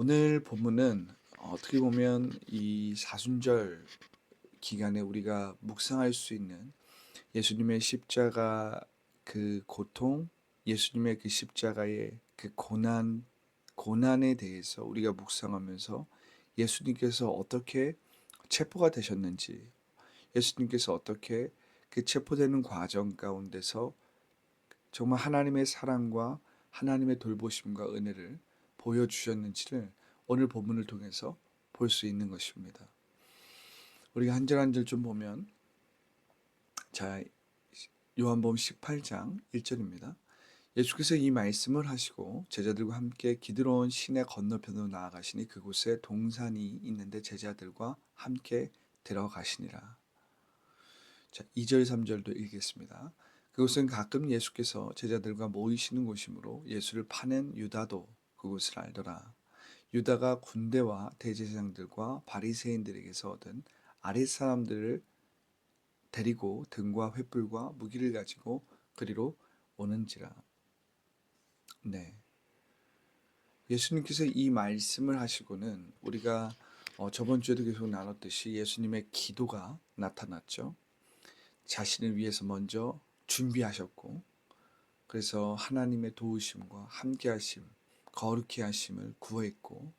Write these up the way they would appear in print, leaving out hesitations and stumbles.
오늘 본문은 어떻게 보면 이 사순절 기간에 우리가 묵상할 수 있는 예수님의 십자가 그 고통, 예수님의 그 십자가의 그 고난에 대해서 우리가 묵상하면서 예수님께서 어떻게 체포가 되셨는지, 예수님께서 어떻게 그 체포되는 과정 가운데서 정말 하나님의 사랑과 하나님의 돌보심과 은혜를 보여주셨는지를 오늘 본문을 통해서 볼 수 있는 것입니다. 우리가 한 절 한 절 좀 보면, 자, 요한복음 18장 1절입니다. 예수께서 이 말씀을 하시고 제자들과 함께 기드론 시내 건너편으로 나아가시니 그곳에 동산이 있는데 제자들과 함께 들어가시니라. 자, 2절 3절도 읽겠습니다. 그곳은 가끔 예수께서 제자들과 모이시는 곳이므로 예수를 파는 유다도 그곳을 알더라. 유다가 군대와 대제사장들과 바리새인들에게서 얻은 아랫사람들을 데리고 등과 횃불과 무기를 가지고 그리로 오는지라. 네. 예수님께서 이 말씀을 하시고는 우리가 저번 주에도 계속 나눴듯이 예수님의 기도가 나타났죠. 자신을 위해서 먼저 준비하셨고, 그래서 하나님의 도우심과 함께하심, 거룩히 하심을 구했고,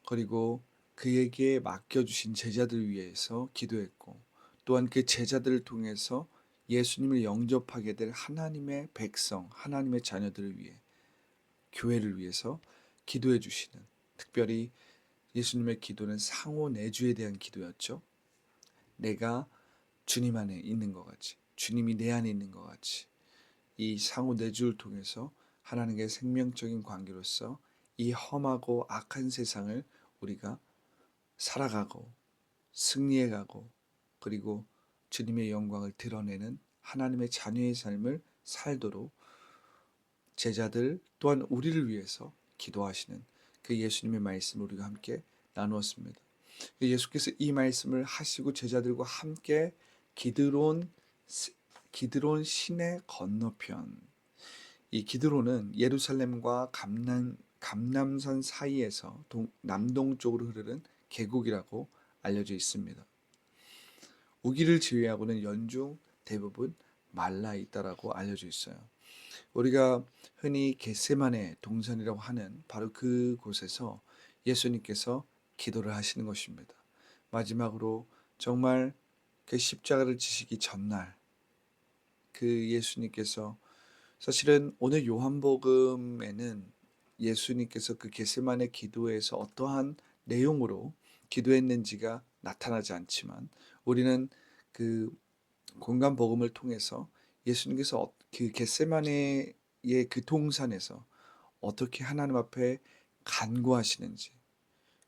그리고 그에게 맡겨주신 제자들 위해서 기도했고, 또한 그 제자들을 통해서 예수님을 영접하게 될 하나님의 백성, 하나님의 자녀들을 위해, 교회를 위해서 기도해 주시는, 특별히 예수님의 기도는 상호 내주에 대한 기도였죠. 내가 주님 안에 있는 것 같이, 주님이 내 안에 있는 것 같이, 이 상호 내주를 통해서 하나님의 생명적인 관계로서 이 험하고 악한 세상을 우리가 살아가고 승리해가고, 그리고 주님의 영광을 드러내는 하나님의 자녀의 삶을 살도록 제자들 또한 우리를 위해서 기도하시는 그 예수님의 말씀을 우리가 함께 나누었습니다. 예수께서 이 말씀을 하시고 제자들과 함께 기드론 기드론 시내 건너편, 이 기드론은 예루살렘과 감남산 사이에서 남동쪽으로 흐르는 계곡이라고 알려져 있습니다. 우기를 제외하고는 연중 대부분 말라 있다라고 알려져 있어요. 우리가 흔히 겟세마네 동산이라고 하는 바로 그곳에서 예수님께서 기도를 하시는 것입니다. 마지막으로 정말 그 십자가를 지시기 전날 그 예수님께서, 사실은 오늘 요한복음에는 예수님께서 그 겟세마네 기도에서 어떠한 내용으로 기도했는지가 나타나지 않지만, 우리는 그 공간 복음을 통해서 예수님께서 그 겟세마네의 그 동산에서 어떻게 하나님 앞에 간구하시는지,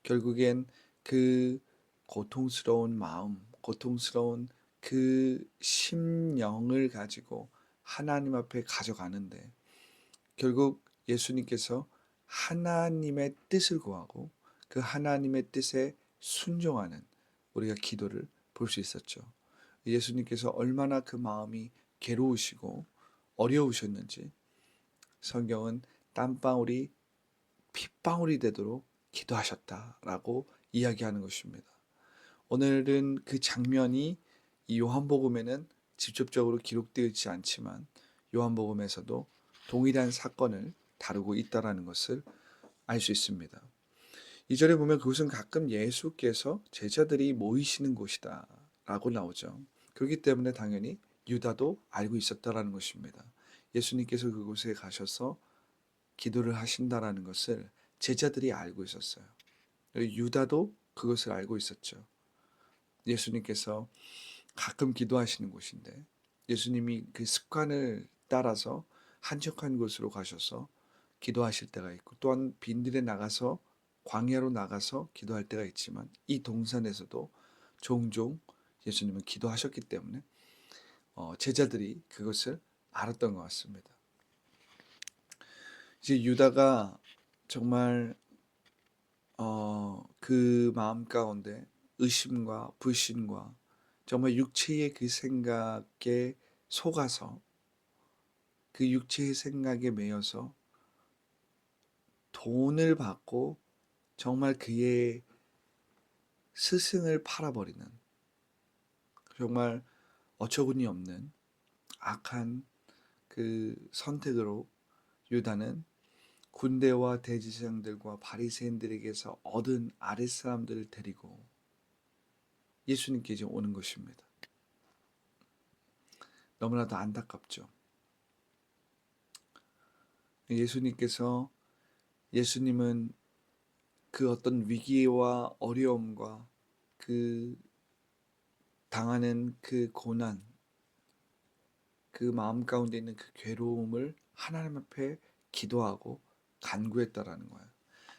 결국엔 그 고통스러운 마음, 고통스러운 그 심령을 가지고 하나님 앞에 가져가는데, 결국 예수님께서 하나님의 뜻을 구하고 그 하나님의 뜻에 순종하는 우리가 기도를 볼 수 있었죠. 예수님께서 얼마나 그 마음이 괴로우시고 어려우셨는지 성경은 땀방울이 핏방울이 되도록 기도하셨다라고 이야기하는 것입니다. 오늘은 그 장면이 이 요한복음에는 직접적으로 기록되어 있지 않지만 요한복음에서도 동일한 사건을 다루고 있다는 것을 알 수 있습니다. 2절에 보면 그것은 가끔 예수께서 제자들이 모이시는 곳이다 라고 나오죠. 그렇기 때문에 당연히 유다도 알고 있었다라는 것입니다. 예수님께서 그곳에 가셔서 기도를 하신다라는 것을 제자들이 알고 있었어요. 유다도 그것을 알고 있었죠. 예수님께서 가끔 기도하시는 곳인데, 예수님이 그 습관을 따라서 한적한 곳으로 가셔서 기도하실 때가 있고, 또한 빈들에 나가서 광야로 나가서 기도할 때가 있지만, 이 동산에서도 종종 예수님은 기도하셨기 때문에 제자들이 그것을 알았던 것 같습니다. 이제 유다가 정말 그 마음 가운데 의심과 불신과 정말 육체의 그 생각에 속아서, 그 육체의 생각에 매여서 돈을 받고 정말 그의 스승을 팔아버리는, 정말 어처구니 없는 악한 그 선택으로 유다는 군대와 대제사장들과 바리새인들에게서 얻은 아랫사람들을 데리고 예수님께 이제 오는 것입니다. 너무나도 안타깝죠. 예수님은 그 어떤 위기와 어려움과 그 당하는 그 고난, 그 마음 가운데 있는 그 괴로움을 하나님 앞에 기도하고 간구했다라는 거예요.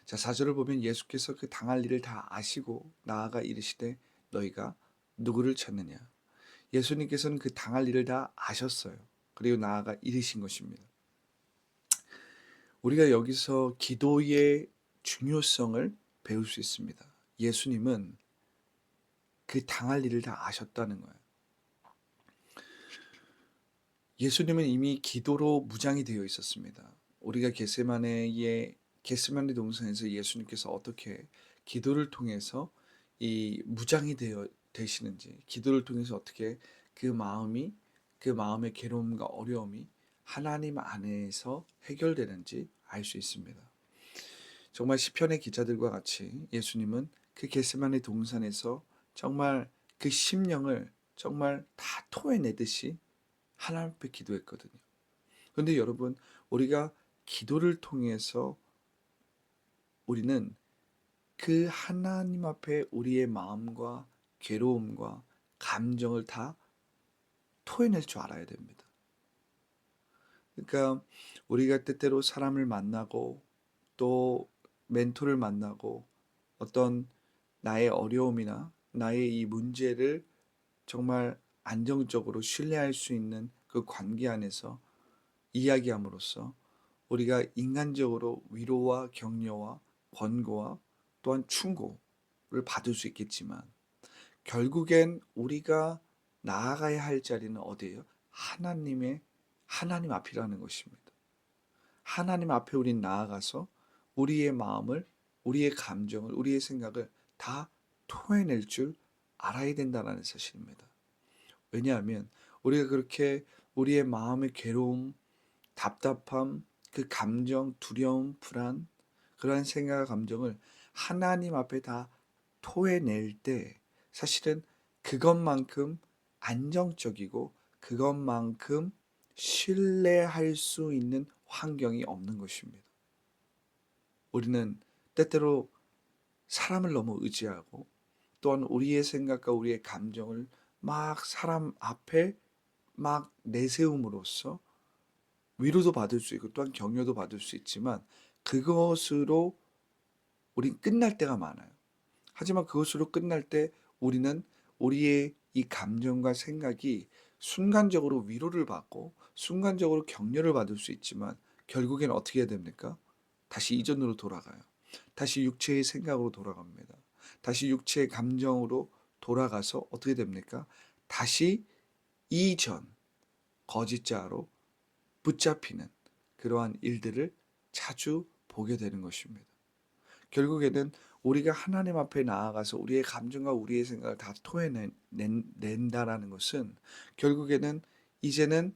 자, 4절을 보면 예수께서 그 당할 일을 다 아시고 나아가 이르시되 너희가 누구를 찾느냐. 예수님께서는 그 당할 일을 다 아셨어요. 그리고 나아가 이르신 것입니다. 우리가 여기서 기도의 중요성을 배울 수 있습니다. 예수님은 그 당할 일을 다 아셨다는 거예요. 예수님은 이미 기도로 무장이 되어 있었습니다. 우리가 겟세마네 동산에서 예수님께서 어떻게 기도를 통해서 이 무장이 되시는지, 기도를 통해서 어떻게 그 마음의 괴로움과 어려움이 하나님 안에서 해결되는지 알 수 있습니다. 정말 시편의 기자들과 같이 예수님은 그 겟세마네 동산에서 정말 그 심령을 정말 다 토해내듯이 하나님 앞에 기도했거든요. 그런데 여러분, 우리가 기도를 통해서 우리는 그 하나님 앞에 우리의 마음과 괴로움과 감정을 다 토해낼 줄 알아야 됩니다. 그러니까 우리가 때때로 사람을 만나고 또 멘토를 만나고 어떤 나의 어려움이나 나의 이 문제를 정말 안정적으로 신뢰할 수 있는 그 관계 안에서 이야기함으로써 우리가 인간적으로 위로와 격려와 권고와 또한 충고를 받을 수 있겠지만 결국엔 우리가 나아가야 할 자리는 어디예요? 하나님 앞이라는 것입니다. 하나님 앞에 우린 나아가서 우리의 마음을, 우리의 감정을, 우리의 생각을 다 토해낼 줄 알아야 된다는 사실입니다. 왜냐하면 우리가 그렇게 우리의 마음의 괴로움, 답답함, 그 감정, 두려움, 불안, 그러한 생각과 감정을 하나님 앞에 다 토해낼 때 사실은 그것만큼 안정적이고 그것만큼 신뢰할 수 있는 환경이 없는 것입니다. 우리는 때때로 사람을 너무 의지하고 또한 우리의 생각과 우리의 감정을 막 사람 앞에 막 내세움으로써 위로도 받을 수 있고 또한 격려도 받을 수 있지만 그것으로 우린 끝날 때가 많아요. 하지만 그것으로 끝날 때 우리는 우리의 이 감정과 생각이 순간적으로 위로를 받고 순간적으로 격려를 받을 수 있지만 결국엔 어떻게 해야 됩니까? 다시 이전으로 돌아가요. 다시 육체의 생각으로 돌아갑니다. 다시 육체의 감정으로 돌아가서 어떻게 됩니까? 다시 이전 거짓자로 붙잡히는 그러한 일들을 자주 보게 되는 것입니다. 결국에는 우리가 하나님 앞에 나아가서 우리의 감정과 우리의 생각을 다 토해낸다라는 것은 결국에는 이제는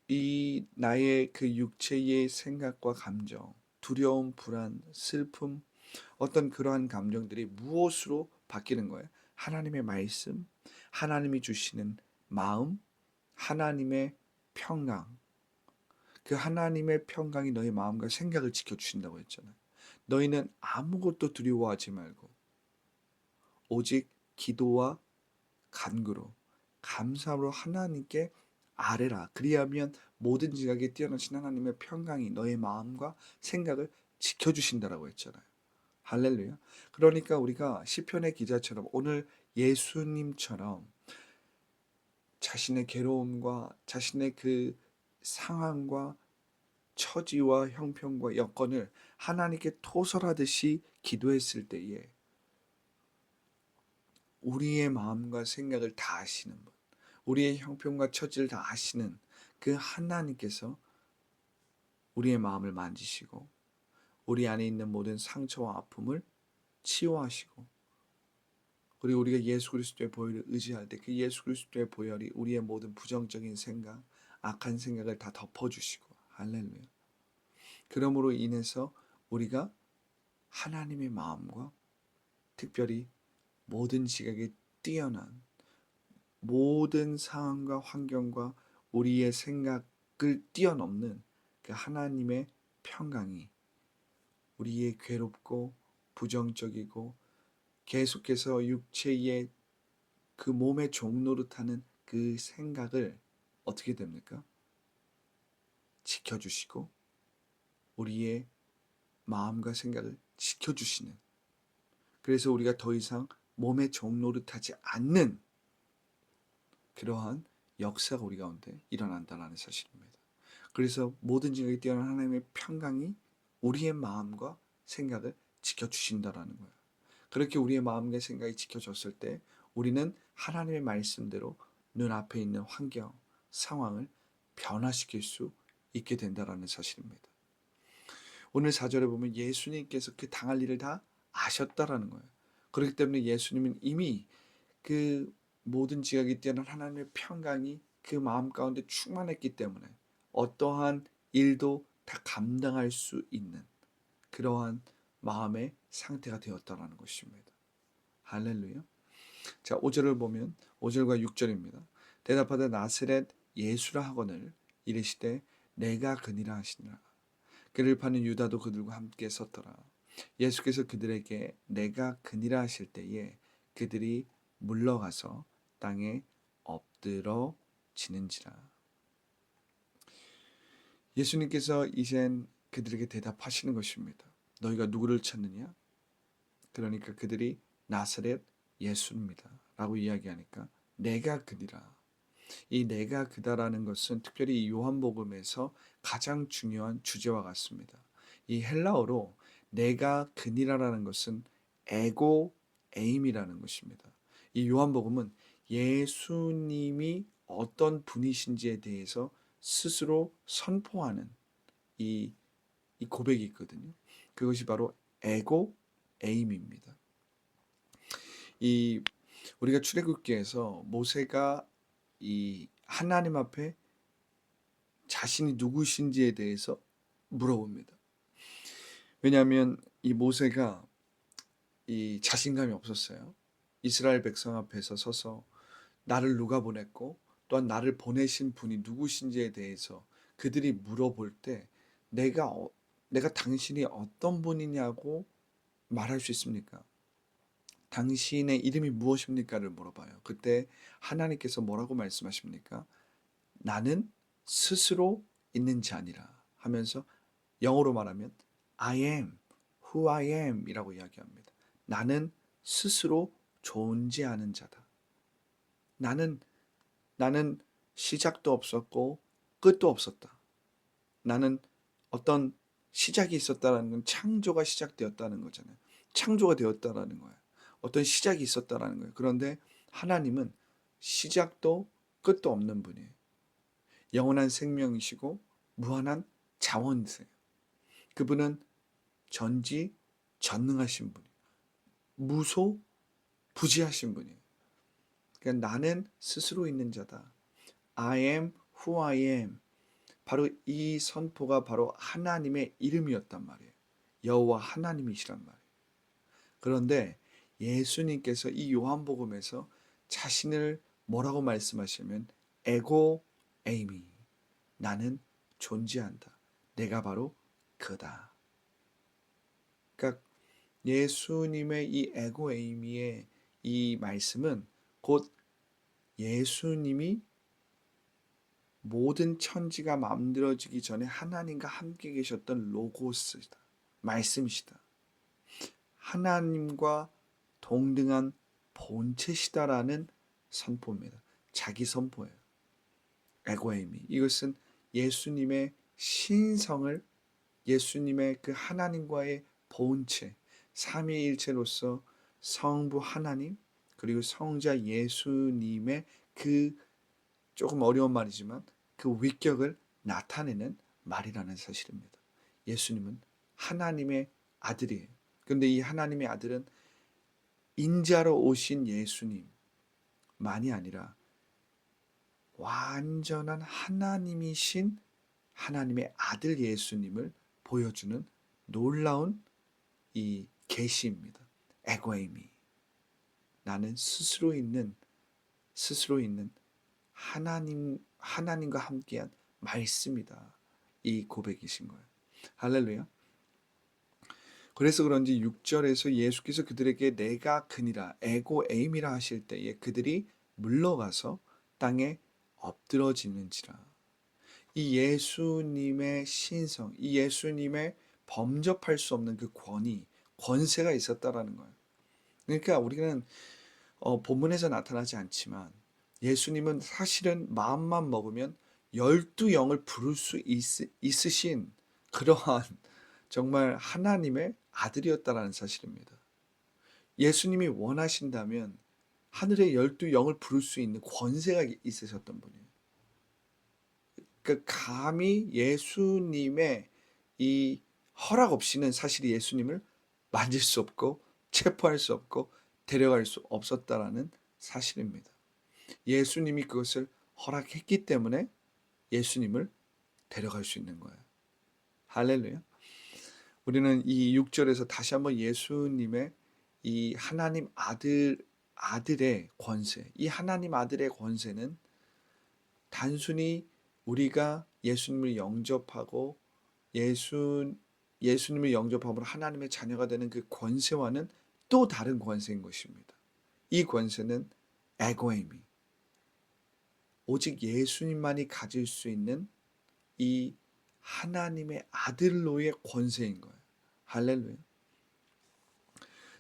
이 나의 그 육체의 생각과 감정, 두려움, 불안, 슬픔, 어떤 그러한 감정들이 무엇으로 바뀌는 거예요? 하나님의 말씀, 하나님이 주시는 마음, 하나님의 평강. 그 하나님의 평강이 너희 마음과 생각을 지켜주신다고 했잖아요. 너희는 아무것도 두려워하지 말고 오직 기도와 간구로 감사로 하나님께 아뢰라. 그리하면 모든 지각에 뛰어나신 하나님의 평강이 너의 마음과 생각을 지켜주신다라고 했잖아요. 할렐루야. 그러니까 우리가 시편의 기자처럼 오늘 예수님처럼 자신의 괴로움과 자신의 그 상황과 처지와 형편과 여건을 하나님께 토설하듯이 기도했을 때에 우리의 마음과 생각을 다 아시는 분, 우리의 형편과 처지를 다 아시는 그 하나님께서 우리의 마음을 만지시고 우리 안에 있는 모든 상처와 아픔을 치유하시고, 그리고 우리가 예수 그리스도의 보혈을 의지할 때 그 예수 그리스도의 보혈이 우리의 모든 부정적인 생각, 악한 생각을 다 덮어주시고, 할렐루야. 그러므로 인해서 우리가 하나님의 마음과, 특별히 모든 지각에 뛰어난 모든 상황과 환경과 우리의 생각을 뛰어넘는 그 하나님의 평강이 우리의 괴롭고 부정적이고 계속해서 육체의 그 몸의 종노릇하는 그 생각을 어떻게 됩니까? 지켜주시고 우리의 마음과 생각을 지켜주시는, 그래서 우리가 더 이상 몸의 종노릇하지 않는 그러한 역사가 우리 가운데 일어난다는 사실입니다. 그래서 모든 지각에 뛰어난 하나님의 평강이 우리의 마음과 생각을 지켜주신다라는 거예요. 그렇게 우리의 마음과 생각이 지켜졌을 때 우리는 하나님의 말씀대로 눈앞에 있는 환경, 상황을 변화시킬 수 있게 된다는 사실입니다. 오늘 4절에 보면 예수님께서 그 당할 일을 다 아셨다라는 거예요. 그렇기 때문에 예수님은 이미 그 모든 지각이 뛰어난 하나님의 평강이 그 마음 가운데 충만했기 때문에 어떠한 일도 다 감당할 수 있는 그러한 마음의 상태가 되었다라는 것입니다. 할렐루야. 자, 5절을 보면 5절과 6절입니다. 대답하되 나사렛 예수라 하거늘 이르시되 내가 그니라 하시니라. 그를 파는 유다도 그들과 함께 섰더라. 예수께서 그들에게 내가 그니라 하실 때에 그들이 물러가서 땅에 엎드러 지는지라. 예수님께서 이젠 그들에게 대답하시는 것입니다. 너희가 누구를 찾느냐? 그러니까 그들이 나사렛 예수입니다 라고 이야기하니까 내가 그니라. 이 내가 그다라는 것은 특별히 요한복음에서 가장 중요한 주제와 같습니다. 이 헬라어로 내가 그니라라는 것은 에고 에임이라는 것입니다. 이 요한복음은 예수님이 어떤 분이신지에 대해서 스스로 선포하는 이, 이 고백이 있거든요. 그것이 바로 에고 에임입니다. 이 우리가 출애굽기에서 모세가 이 하나님 앞에 자신이 누구신지에 대해서 물어봅니다. 왜냐하면 이 모세가 이 자신감이 없었어요. 이스라엘 백성 앞에서 서서 나를 누가 보냈고 또한 나를 보내신 분이 누구신지에 대해서 그들이 물어볼 때 내가 당신이 어떤 분이냐고 말할 수 있습니까? 당신의 이름이 무엇입니까를 물어봐요. 그때 하나님께서 뭐라고 말씀하십니까? 나는 스스로 있는 자니라 하면서 영어로 말하면 I am who I am 이라고 이야기합니다. 나는 스스로 존재하는 자다. 나는 시작도 없었고 끝도 없었다. 나는 어떤 시작이 있었다라는 건 창조가 시작되었다는 거잖아요. 창조가 되었다라는 거예요. 어떤 시작이 있었다라는 거예요. 그런데 하나님은 시작도 끝도 없는 분이에요. 영원한 생명이시고 무한한 자원이세요. 그분은 전지전능하신 분이에요. 무소부지하신 분이에요. 그러니까 나는 스스로 있는 자다. I am who I am. 바로 이 선포가 바로 하나님의 이름이었단 말이에요. 여호와 하나님이시란 말이에요. 그런데 예수님께서 이 요한복음에서 자신을 뭐라고 말씀하시면 에고 에이미, 나는 존재한다. 내가 바로 그다. 그러니까 예수님의 이 에고 에이미의 이 말씀은 곧 예수님이 모든 천지가 만들어지기 전에 하나님과 함께 계셨던 로고스이다. 말씀이시다. 하나님과 동등한 본체시다라는 선포입니다. 자기 선포예요. 에고에미. 이것은 예수님의 신성을, 예수님의 그 하나님과의 본체, 삼위일체로서 성부 하나님 그리고 성자 예수님의 그 조금 어려운 말이지만 그 위격을 나타내는 말이라는 사실입니다. 예수님은 하나님의 아들이에요. 그런데 이 하나님의 아들은 인자로 오신 예수님만이 아니라 완전한 하나님이신 하나님의 아들 예수님을 보여주는 놀라운 이 계시입니다. 에고이미. 나는 스스로 있는 하나님과 함께한 말씀이다. 이 고백이신 거예요. 할렐루야. 그래서 그런지 6절에서 예수께서 그들에게 내가 그니라 에고 에임이라 하실 때에 그들이 물러가서 땅에 엎드러지는지라. 이 예수님의 신성, 이 예수님의 범접할 수 없는 그 권세가 있었다라는 거예요. 그러니까 우리는 본문에서 나타나지 않지만 예수님은 사실은 마음만 먹으면 12영을 부를 수 있으신 그러한 정말 하나님의 아들이었다라는 사실입니다. 예수님이 원하신다면 하늘의 12영을 부를 수 있는 권세가 있으셨던 분이에요. 그 감히 예수님의 이 허락 없이는 사실 예수님을 만질 수 없고 체포할 수 없고 데려갈 수 없었다라는 사실입니다. 예수님이 그것을 허락했기 때문에 예수님을 데려갈 수 있는 거예요. 할렐루야. 우리는 이 6절에서 다시 한번 예수님의 이 하나님 아들의 권세, 이 하나님 아들의 권세는 단순히 우리가 예수님을 영접하고 예수님을 영접함으로 하나님의 자녀가 되는 그 권세와는 또 다른 권세인 것입니다. 이 권세는 에고이미, 오직 예수님만이 가질 수 있는 이 하나님의 아들로의 권세인 거예요. 할렐루야.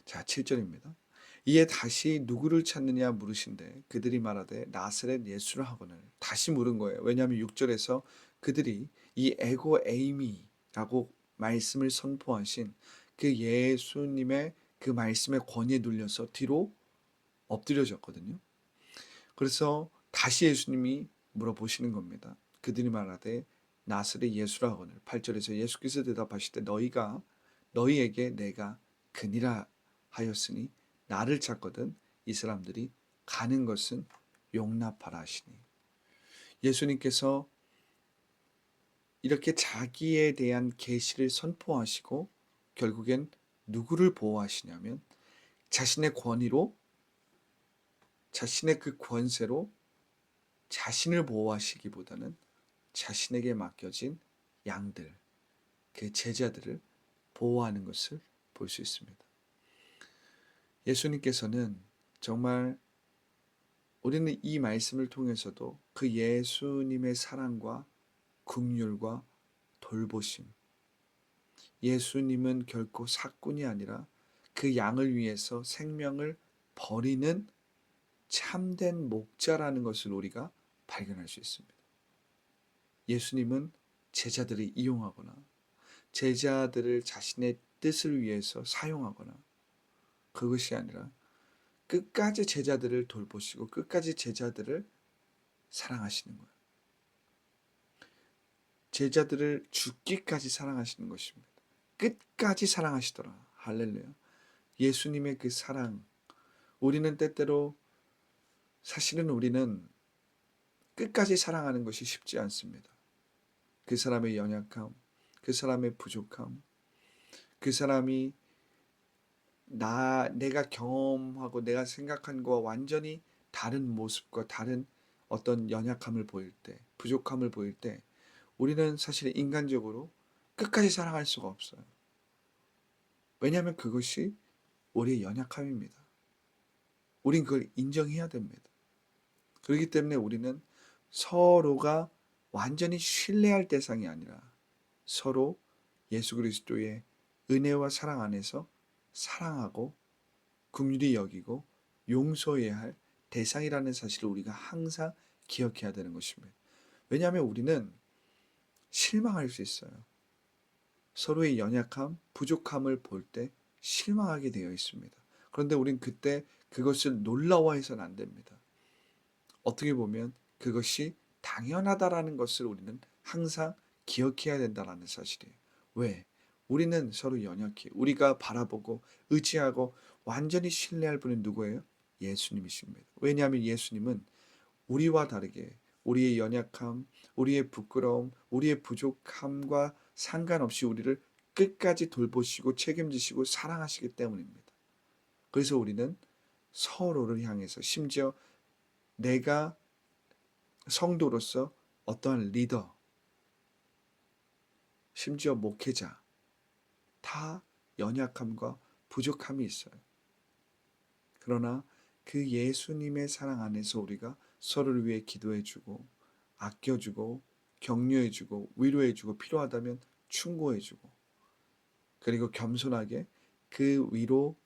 자, 7절입니다. 이에 다시 누구를 찾느냐 물으신대 그들이 말하되 나사렛 예수를 하거늘. 다시 물은 거예요. 왜냐하면 6절에서 그들이 이 에고 에이미라고 말씀을 선포하신 그 예수님의 그 말씀의 권위에 눌려서 뒤로 엎드려졌거든요. 그래서 다시 예수님이 물어보시는 겁니다. 그들이 말하되 나사렛 예수라 하거늘. 8절에서 예수께서 대답하시되 너희에게 내가 그니라 하였으니 나를 찾거든 이 사람들이 가는 것은 용납하라 하시니. 예수님께서 이렇게 자기에 대한 계시를 선포하시고 결국엔 누구를 보호하시냐면 자신의 권위로, 자신의 그 권세로 자신을 보호하시기보다는 자신에게 맡겨진 양들, 그 제자들을 보호하는 것을 볼 수 있습니다. 예수님께서는 정말 우리는 이 말씀을 통해서도 그 예수님의 사랑과 긍휼과 돌보심, 예수님은 결코 사꾼이 아니라 그 양을 위해서 생명을 버리는 참된 목자라는 것을 우리가 발견할 수 있습니다. 예수님은 제자들을 이용하거나 제자들을 자신의 뜻을 위해서 사용하거나 그것이 아니라 끝까지 제자들을 돌보시고 끝까지 제자들을 사랑하시는 거예요. 제자들을 죽기까지 사랑하시는 것입니다. 끝까지 사랑하시더라. 할렐루야. 예수님의 그 사랑, 우리는 때때로 사실은 우리는 끝까지 사랑하는 것이 쉽지 않습니다. 그 사람의 연약함, 그 사람의 부족함, 그 사람이 내가 경험하고 내가 생각한 것과 완전히 다른 모습과 다른 어떤 연약함을 보일 때, 부족함을 보일 때 우리는 사실 인간적으로 끝까지 사랑할 수가 없어요. 왜냐하면 그것이 우리의 연약함입니다. 우린 그걸 인정해야 됩니다. 그렇기 때문에 우리는 서로가 완전히 신뢰할 대상이 아니라 서로 예수 그리스도의 은혜와 사랑 안에서 사랑하고 긍휼히 여기고 용서해야 할 대상이라는 사실을 우리가 항상 기억해야 되는 것입니다. 왜냐하면 우리는 실망할 수 있어요. 서로의 연약함, 부족함을 볼 때 실망하게 되어 있습니다. 그런데 우린 그때 그것을 놀라워해서는 안 됩니다. 어떻게 보면 그것이 당연하다라는 것을 우리는 항상 기억해야 된다는 사실이에요. 왜? 우리는 서로 연약해. 우리가 바라보고 의지하고 완전히 신뢰할 분은 누구예요? 예수님이십니다. 왜냐하면 예수님은 우리와 다르게 우리의 연약함, 우리의 부끄러움, 우리의 부족함과 상관없이 우리를 끝까지 돌보시고 책임지시고 사랑하시기 때문입니다. 그래서 우리는 서로를 향해서 심지어 내가 성도로서 어떠한 리더, 심지어 목회자 다 연약함과 부족함이 있어요. 그러나 그 예수님의 사랑 안에서 우리가 서로를 위해 기도해주고 아껴주고 격려해주고 위로해주고 필요하다면 충고해주고 그리고 겸손하게 그 위로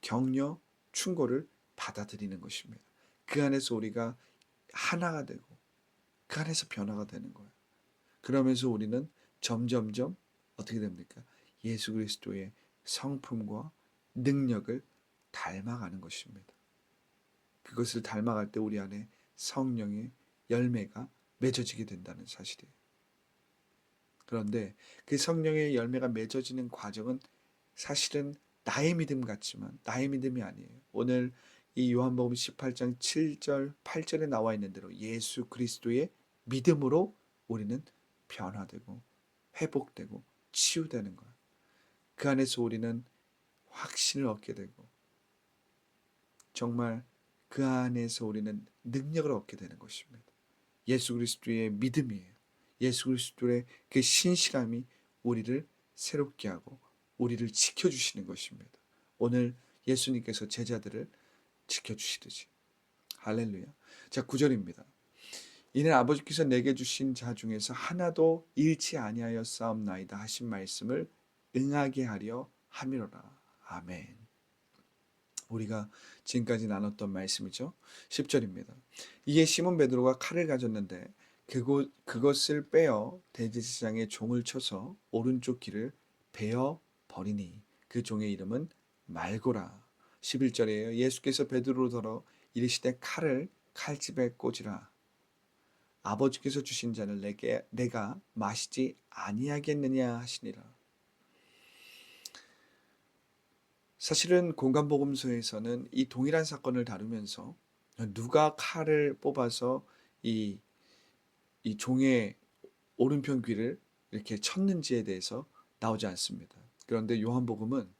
격려 충고를 받아들이는 것입니다. 그 안에서 우리가 하나가 되고 그 안에서 변화가 되는 거예요. 그러면서 우리는 점점점 어떻게 됩니까? 예수 그리스도의 성품과 능력을 닮아가는 것입니다. 그것을 닮아갈 때 우리 안에 성령의 열매가 맺어지게 된다는 사실이에요. 그런데 그 성령의 열매가 맺어지는 과정은 사실은 나의 믿음 같지만 나의 믿음이 아니에요. 오늘 이 요한복음 18장 7절, 8절에 나와 있는 대로 예수 그리스도의 믿음으로 우리는 변화되고 회복되고 치유되는 거예요. 그 안에서 우리는 확신을 얻게 되고 정말 그 안에서 우리는 능력을 얻게 되는 것입니다. 예수 그리스도의 믿음이에요. 예수 그리스도의 그 신실함이 우리를 새롭게 하고 우리를 지켜주시는 것입니다. 오늘 예수님께서 제자들을 지켜주시듯이. 할렐루야. 자, 9절입니다. 이는 아버지께서 내게 주신 자 중에서 하나도 잃지 아니하여 싸움나이다 하신 말씀을 응하게 하려 함이로라. 아멘. 우리가 지금까지 나눴던 말씀이죠. 10절입니다. 이에 시몬 베드로가 칼을 가졌는데 그것을 빼어 대제사장의 종을 쳐서 오른쪽 귀를 베어 버리니 그 종의 이름은 말고라. 11절이에요. 예수께서 베드로로 더러 이르시되 칼을 칼집에 꽂으라. 아버지께서 주신 잔을 내가 마시지 아니하겠느냐 하시니라. 사실은 공간복음서에서는 이 동일한 사건을 다루면서 누가 칼을 뽑아서 이 종의 오른편 귀를 이렇게 쳤는지에 대해서 나오지 않습니다. 그런데 요한복음은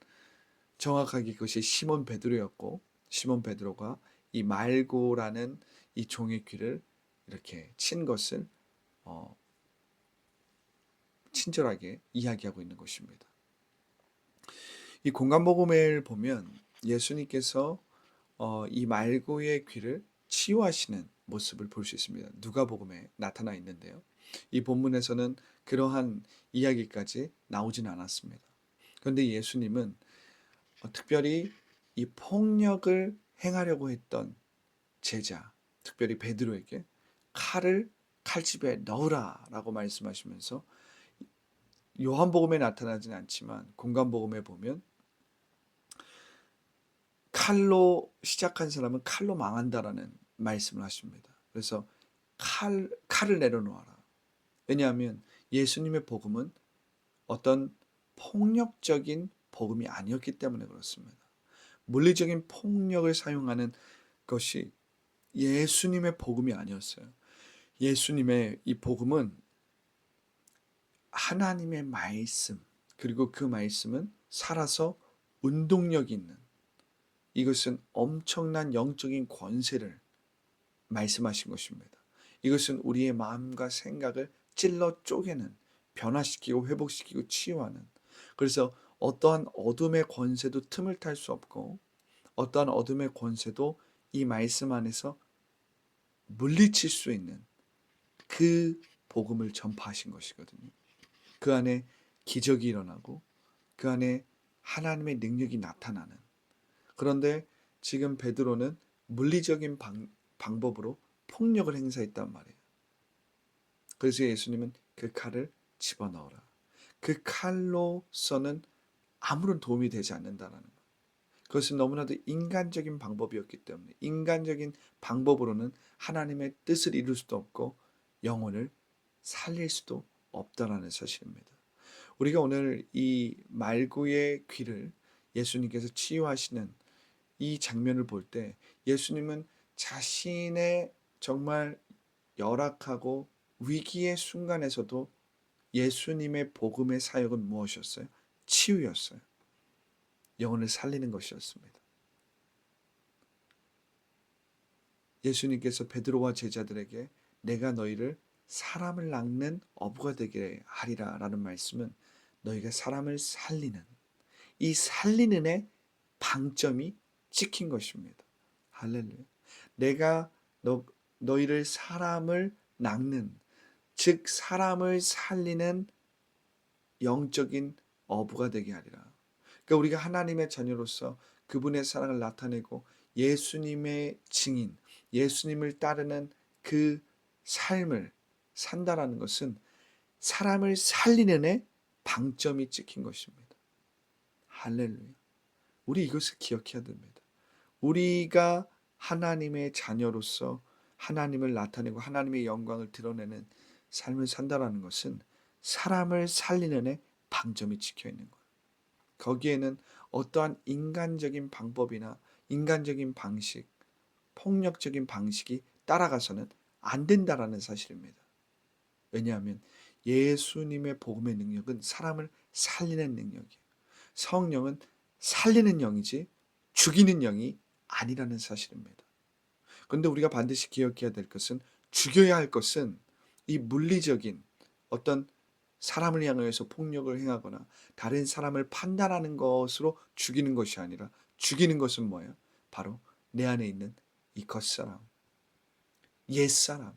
정확하게 그것이 시몬 베드로였고 시몬 베드로가 이 말고라는 이 종의 귀를 이렇게 친 것을 친절하게 이야기하고 있는 것입니다. 이 공간복음을 보면 예수님께서 이 말고의 귀를 치유하시는 모습을 볼 수 있습니다. 누가복음에 나타나 있는데요. 이 본문에서는 그러한 이야기까지 나오진 않았습니다. 그런데 예수님은 특별히 이 폭력을 행하려고 했던 제자, 특별히 베드로에게 칼을 칼집에 넣으라 라고 말씀하시면서 요한복음에 나타나진 않지만 공간복음에 보면 칼로 시작한 사람은 칼로 망한다라는 말씀을 하십니다. 그래서 칼을 내려놓아라. 왜냐하면 예수님의 복음은 어떤 폭력적인 복음이 아니었기 때문에 그렇습니다. 물리적인 폭력을 사용하는 것이 예수님의 복음이 아니었어요. 예수님의 이 복음은 하나님의 말씀, 그리고 그 말씀은 살아서 운동력 있는, 이것은 엄청난 영적인 권세를 말씀하신 것입니다. 이것은 우리의 마음과 생각을 찔러 쪼개는, 변화시키고 회복시키고 치유하는, 그래서 어떠한 어둠의 권세도 틈을 탈 수 없고 어떠한 어둠의 권세도 이 말씀 안에서 물리칠 수 있는 그 복음을 전파하신 것이거든요. 그 안에 기적이 일어나고 그 안에 하나님의 능력이 나타나는, 그런데 지금 베드로는 물리적인 방법으로 폭력을 행사했단 말이에요. 그래서 예수님은 그 칼을 집어넣어라. 그 칼로서는 아무런 도움이 되지 않는다는 것. 그것은 너무나도 인간적인 방법이었기 때문에 인간적인 방법으로는 하나님의 뜻을 이룰 수도 없고 영혼을 살릴 수도 없다라는 사실입니다. 우리가 오늘 이 말구의 귀를 예수님께서 치유하시는 이 장면을 볼 때 예수님은 자신의 정말 열악하고 위기의 순간에서도 예수님의 복음의 사역은 무엇이었어요? 치유였어요. 영혼을 살리는 것이었습니다. 예수님께서 베드로와 제자들에게 내가 너희를 사람을 낚는 어부가 되게 하리라 라는 말씀은 너희가 사람을 살리는, 이 살리는의 방점이 찍힌 것입니다. 할렐루야. 내가 너희를 사람을 낚는, 즉 사람을 살리는 영적인 어부가 되게 하리라. 그러니까 우리가 하나님의 자녀로서 그분의 사랑을 나타내고 예수님의 증인, 예수님을 따르는 그 삶을 산다라는 것은 사람을 살리는 데 방점이 찍힌 것입니다. 할렐루야. 우리 이것을 기억해야 됩니다. 우리가 하나님의 자녀로서 하나님을 나타내고 하나님의 영광을 드러내는 삶을 산다라는 것은 사람을 살리는 데 방점이 찍혀 있는 거예요. 거기에는 어떠한 인간적인 방법이나 인간적인 방식, 폭력적인 방식이 따라가서는 안 된다라는 사실입니다. 왜냐하면 예수님의 복음의 능력은 사람을 살리는 능력이에요. 성령은 살리는 영이지 죽이는 영이 아니라는 사실입니다. 그런데 우리가 반드시 기억해야 될 것은, 죽여야 할 것은 이 물리적인 어떤 사람을 향해서 폭력을 행하거나 다른 사람을 판단하는 것으로 죽이는 것이 아니라, 죽이는 것은 뭐예요? 바로 내 안에 있는 이 겉사람, 옛사람,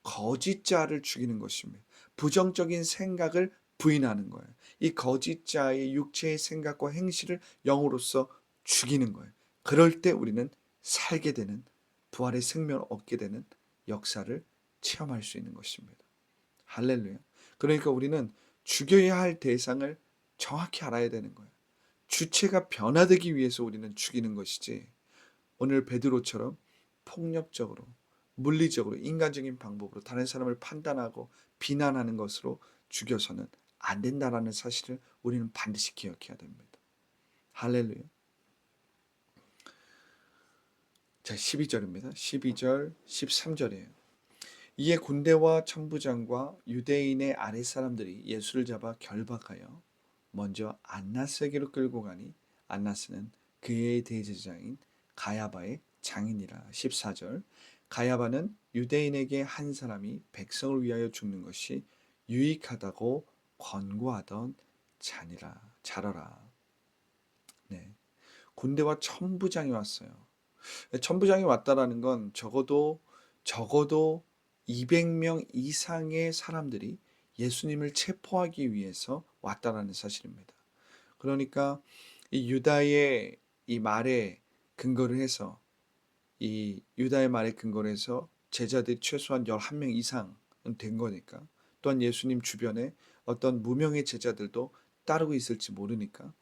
거짓자를 죽이는 것입니다. 부정적인 생각을 부인하는 거예요. 이 거짓자의 육체의 생각과 행실을 영으로서 죽이는 거예요. 그럴 때 우리는 살게 되는, 부활의 생명을 얻게 되는 역사를 체험할 수 있는 것입니다. 할렐루야. 그러니까 우리는 죽여야 할 대상을 정확히 알아야 되는 거예요. 주체가 변화되기 위해서 우리는 죽이는 것이지, 오늘 베드로처럼 폭력적으로, 물리적으로, 인간적인 방법으로 다른 사람을 판단하고 비난하는 것으로 죽여서는 안 된다라는 사실을 우리는 반드시 기억해야 됩니다. 할렐루야. 자, 12절입니다. 12절, 13절이에요. 이에 군대와 천부장과 유대인의 아랫사람들이 예수를 잡아 결박하여 먼저 안나스에게로 끌고 가니 안나스는 그의 대제사장인 가야바의 장인이라. 14절. 가야바는 유대인에게 한 사람이 백성을 위하여 죽는 것이 유익하다고 권고하던 자러라. 네. 군대와 천부장이 왔어요. 천부장이 왔다라는 건 적어도 200명 이상의 사람들이 예수님을 체포하기 위해서 왔다라는 사실입니다. 그러니까 이 유다의 이 말에 근거를 해서, 이 유다의 말에 근거를 해서 제자들이 최소한 11명 이상은 된 거니까, 또한 예수님 주변에 어떤 무명의 제자들도 따르고 있을지 모르니까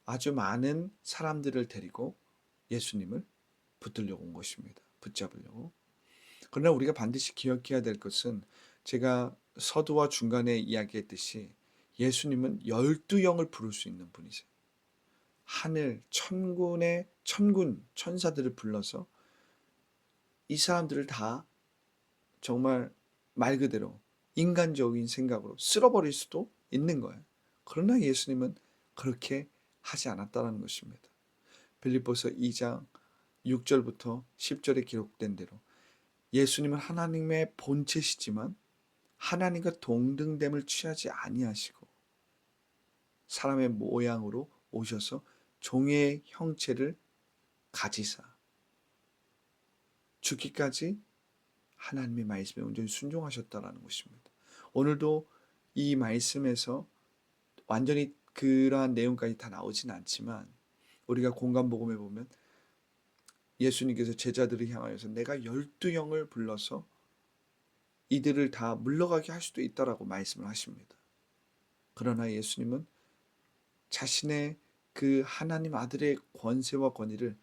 아주 많은 사람들을 데리고 예수님을 붙들려고 온 것입니다. 붙잡으려고. 그러나 우리가 반드시 기억해야 될 것은, 제가 서두와 중간에 이야기했듯이 예수님은 12영을 부를 수 있는 분이세요. 하늘, 천군, 천사들을 불러서 이 사람들을 다 정말 말 그대로 인간적인 생각으로 쓸어버릴 수도 있는 거예요. 그러나 예수님은 그렇게 하지 않았다는 것입니다. 빌립보서 2장 6절부터 10절에 기록된 대로 예수님은 하나님의 본체시지만 하나님과 동등됨을 취하지 아니하시고 사람의 모양으로 오셔서 종의 형체를 가지사 죽기까지 하나님의 말씀에 온전히 순종하셨다라는 것입니다. 오늘도 이 말씀에서 완전히 그러한 내용까지 다 나오진 않지만, 우리가 공간복음에 보면 예수님께서 제자들을 향하여서 내가 12영을 불러서 이들을 다 물러가게 할 수도 있다라고 말씀을 하십니다. 그러나 예수님은 자신의 그 하나님 아들의 권세와 권위를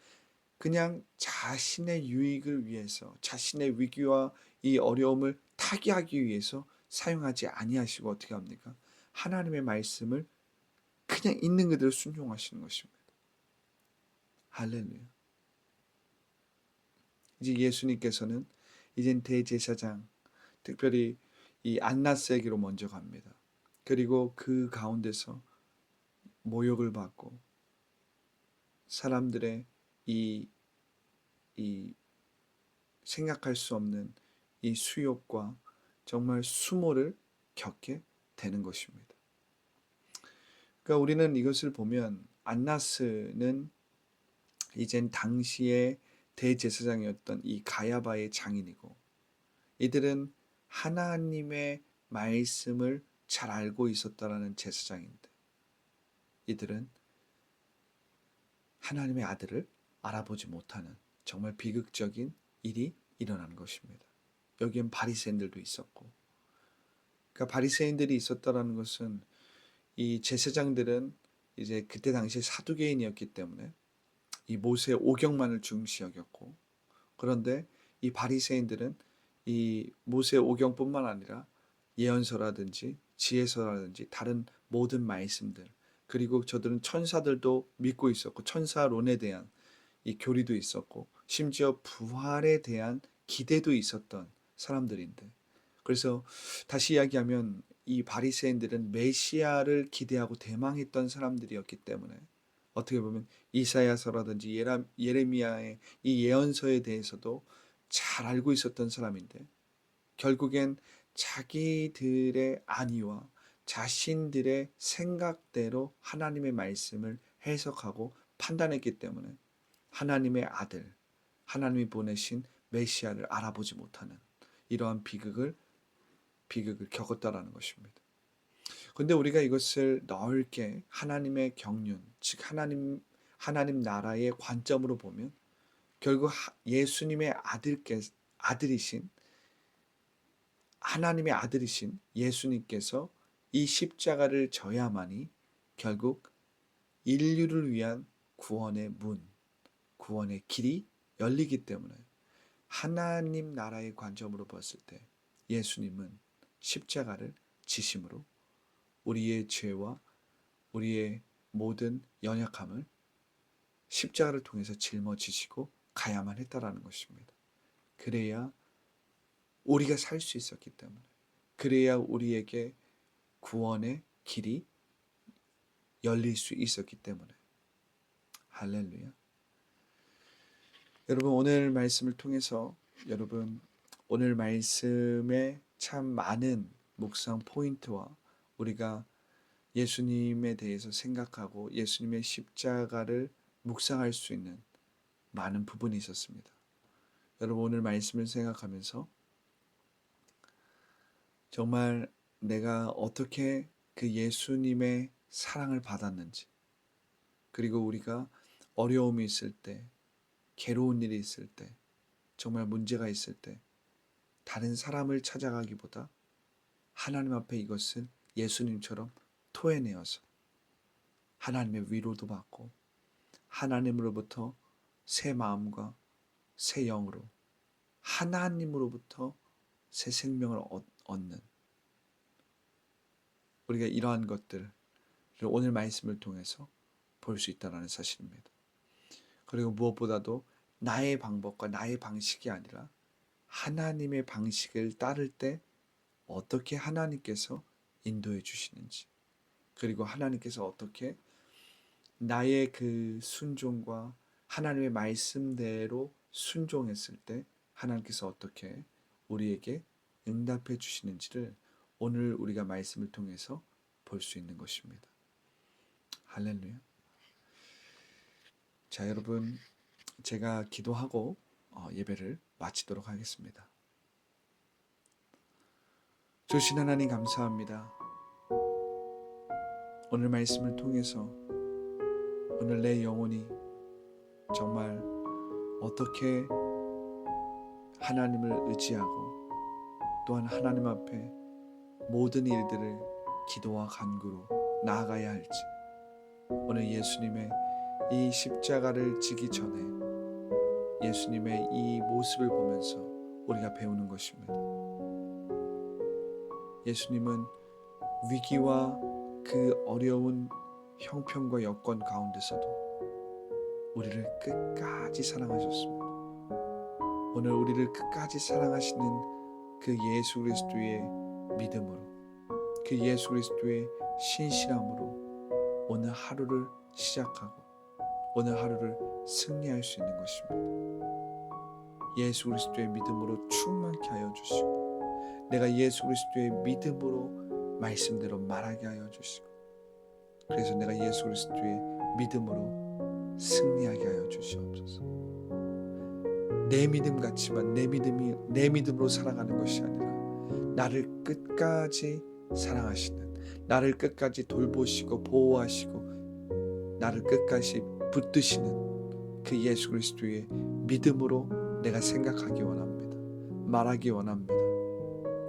그냥 자신의 유익을 위해서, 자신의 위기와 이 어려움을 타개하기 위해서 사용하지 아니하시고 어떻게 합니까? 하나님의 말씀을 그냥 있는 그대로 순종하시는 것입니다. 할렐루야. 이제 예수님께서는 이젠 대제사장, 특별히 이 안나스에게로 먼저 갑니다. 그리고 그 가운데서 모욕을 받고 사람들의 이 생각할 수 없는 이 수욕과 정말 수모를 겪게 되는 것입니다. 그러니까 우리는 이것을 보면 안나스는 이젠 당시의 대제사장이었던 이 가야바의 장인이고, 이들은 하나님의 말씀을 잘 알고 있었다라는 제사장인데, 이들은 하나님의 아들을 알아보지 못하는 정말 비극적인 일이 일어난 것입니다. 여기엔 바리새인들도 있었고, 그러니까 바리새인들이 있었다라는 것은 이 제사장들은 이제 그때 당시에 사두개인이었기 때문에 이 모세의 오경만을 중시 여겼고, 그런데 이 바리새인들은 이 모세의 오경뿐만 아니라 예언서라든지 지혜서라든지 다른 모든 말씀들, 그리고 저들은 천사들도 믿고 있었고 천사론에 대한 이 교리도 있었고 심지어 부활에 대한 기대도 있었던 사람들인데, 그래서 다시 이야기하면 이 바리새인들은 메시아를 기대하고 대망했던 사람들이었기 때문에 어떻게 보면 이사야서라든지 예레미야의 이 예언서에 대해서도 잘 알고 있었던 사람인데, 결국엔 자기들의 안위와 자신들의 생각대로 하나님의 말씀을 해석하고 판단했기 때문에 하나님의 아들, 하나님이 보내신 메시아를 알아보지 못하는 이러한 비극을 겪었다라는 것입니다. 그런데 우리가 이것을 넓게 하나님의 경륜, 즉 하나님 나라의 관점으로 보면 결국 예수님의 아들이신 하나님의 아들이신 예수님께서 이 십자가를 져야만이 결국 인류를 위한 구원의 문, 구원의 길이 열리기 때문에 하나님 나라의 관점으로 봤을 때 예수님은 십자가를 지심으로 우리의 죄와 우리의 모든 연약함을 십자가를 통해서 짊어지시고 가야만 했다라는 것입니다. 그래야 우리가 살 수 있었기 때문에, 그래야 우리에게 구원의 길이 열릴 수 있었기 때문에. 할렐루야. 여러분, 오늘 말씀을 통해서 여러분 오늘 말씀에 참 많은 묵상 포인트와 우리가 예수님에 대해서 생각하고 예수님의 십자가를 묵상할 수 있는 많은 부분이 있었습니다. 여러분 오늘 말씀을 생각하면서 정말 내가 어떻게 그 예수님의 사랑을 받았는지, 그리고 우리가 어려움이 있을 때, 괴로운 일이 있을 때, 정말 문제가 있을 때 다른 사람을 찾아가기보다 하나님 앞에 이것을 예수님처럼 토해내어서 하나님의 위로도 받고 하나님으로부터 새 마음과 새 영으로 하나님으로부터 새 생명을 얻는, 우리가 이러한 것들을 오늘 말씀을 통해서 볼 수 있다는 사실입니다. 그리고 무엇보다도 나의 방법과 나의 방식이 아니라 하나님의 방식을 따를 때 어떻게 하나님께서 인도해 주시는지, 그리고 하나님께서 어떻게 나의 그 순종과 하나님의 말씀대로 순종했을 때 하나님께서 어떻게 우리에게 응답해 주시는지를 오늘 우리가 말씀을 통해서 볼 수 있는 것입니다. 할렐루야. 자, 여러분, 제가 기도하고 예배를 마치도록 하겠습니다. 주신 하나님 감사합니다. 오늘 말씀을 통해서 오늘 내 영혼이 정말 어떻게 하나님을 의지하고 또한 하나님 앞에 모든 일들을 기도와 간구로 나아가야 할지, 오늘 예수님의 이 십자가를 지기 전에 예수님의 이 모습을 보면서 우리가 배우는 것입니다. 예수님은 위기와 그 어려운 형편과 여건 가운데서도 우리를 끝까지 사랑하셨습니다. 오늘 우리를 끝까지 사랑하시는 그 예수 그리스도의 믿음으로, 그 예수 그리스도의 신실함으로 오늘 하루를 시작하고 오늘 하루를 승리할 수 있는 것입니다. 예수 그리스도의 믿음으로 충만케 하여 주시고, 내가 예수 그리스도의 믿음으로 말씀대로 말하게 하여 주시고, 그래서 내가 예수 그리스도의 믿음으로 승리하게 하여 주시옵소서. 내 믿음 같지만 내 믿음으로 살아가는 것이 아니라 나를 끝까지 사랑하시는, 나를 끝까지 돌보시고 보호하시고 나를 끝까지 붙드시는 그 예수 그리스도의 믿음으로 내가 생각하기 원합니다. 말하기 원합니다.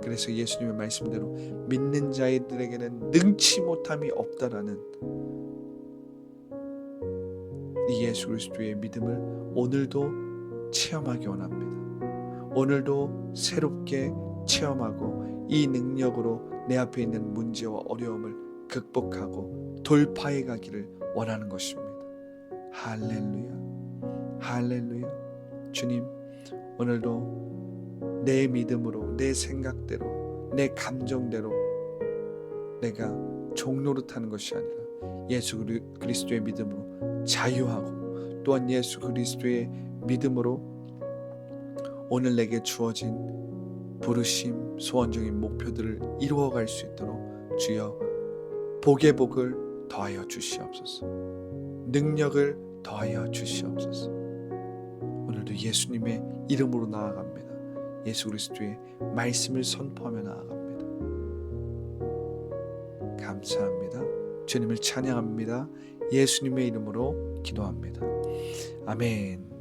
그래서 예수님의 말씀대로 믿는 자들에게는 능치 못함이 없다라는 이 예수 그리스도의 믿음을 오늘도 체험하기 원합니다. 오늘도 새롭게 체험하고 이 능력으로 내 앞에 있는 문제와 어려움을 극복하고 돌파해 가기를 원하는 것입니다. 할렐루야, 할렐루야. 주님, 오늘도 내 믿음으로, 내 생각대로, 내 감정대로 내가 종노릇하는 것이 아니라 예수 그리스도의 믿음으로 자유하고, 또한 예수 그리스도의 믿음으로 오늘 내게 주어진 부르심, 소원적인 목표들을 이루어갈 수 있도록 주여 복의 복을 더하여 주시옵소서. 능력을 더하여 주시옵소서. 오늘도 예수님의 이름으로 나아갑니다. 예수 그리스도의 말씀을 선포하며 나아갑니다. 감사합니다. 주님을 찬양합니다. 예수님의 이름으로 기도합니다. 아멘.